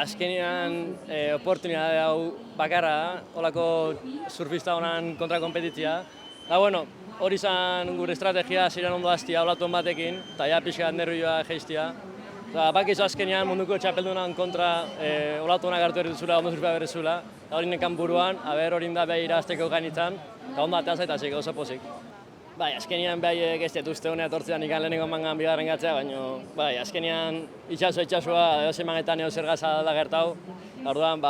azkenean oportunitate hau bakarra da, holako surfista honan kontra kompetitzia. Bueno, hori izan gure estrategia, ziren ondo hastia olaton batekin, eta ja pixka nervioa jeistia. Bakizu azkenean munduko txapeldunan kontra olatunak hartu errituzula, ondo surfea berrezula, eta hori nekan buruan, hori da behar irazteko gainitzen, eta ondo atea zaitazik, oso pozik. Azkenean behaiek ez dituzte honea tortzean ikan lehenengo mangan bigarren gatzea, baina azkenean itxasua, edo zemanetan eo zer gaza da gertau. Orduan,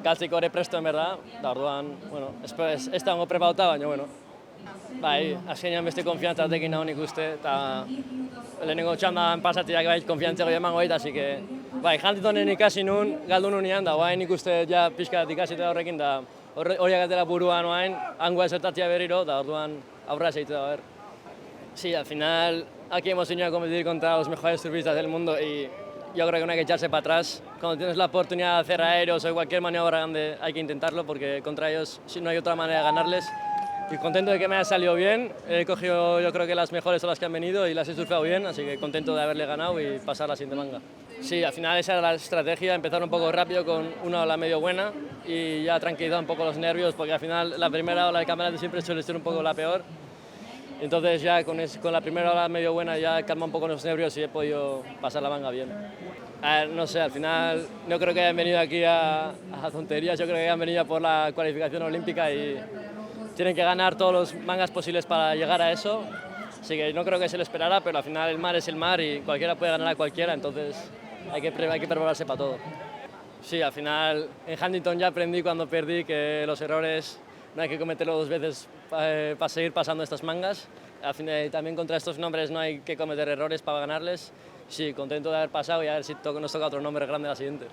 galtzeko ere prestoen berda, eta orduan, ez da hongo prepauta, baina azkenean beste konfiantza batekin nago nik uste, eta lehenengo txandan pasatiak bai konfiantzeko emango baita, así que Huntingtonen ikasi nun, galdu nunean, da nik uste ja pixka ikasita horrekin, da horiak atera buruan oain, hangoa esertatzea berriro, da orduan aurrera segitu da, a ver. Sí, al final aquí hemos venido a competir contra los mejores surfistas del mundo y yo creo que no hay que echarse para atrás. Cuando tienes la oportunidad de hacer aéreos o cualquier maniobra grande hay que intentarlo porque contra ellos no hay otra manera de ganarles. Y contento de que me haya salido bien, he cogido yo creo que las mejores olas que han venido y las he surfeado bien, así que contento de haberle ganado y pasar la siguiente manga. Sí, al final esa era la estrategia, empezar un poco rápido con una ola medio buena y ya tranquilizar un poco los nervios porque al final la primera ola de campeonato siempre suele ser un poco la peor. Entonces ya con la primera ola medio buena ya calma un poco los nervios y he podido pasar la manga bien. No sé, al final no creo que hayan venido aquí a tonterías, yo creo que hayan venido por la cualificación olímpica y tienen que ganar todos los mangas posibles para llegar a eso. Así que no creo que se le esperara, pero al final el mar es el mar y cualquiera puede ganar a cualquiera, entonces hay que prepararse para todo. Sí, al final en Huntington ya aprendí cuando perdí que los errores no hay que cometerlos dos veces para seguir pasando estas mangas. Al final, también contra estos nombres no hay que cometer errores para ganarles. Sí, contento de haber pasado y a ver si nos toca otro nombre grande la siguiente.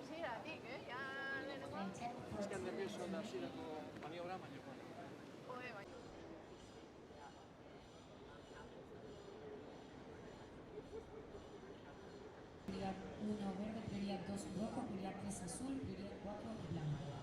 hasieratik, ja lehenengo. Azken nervioso da hasierako maniobra, baina. Joder, bai. Prioridad 1 verde, prioridad 2 rojo, prioridad 3 azul, prioridad 4 blanco.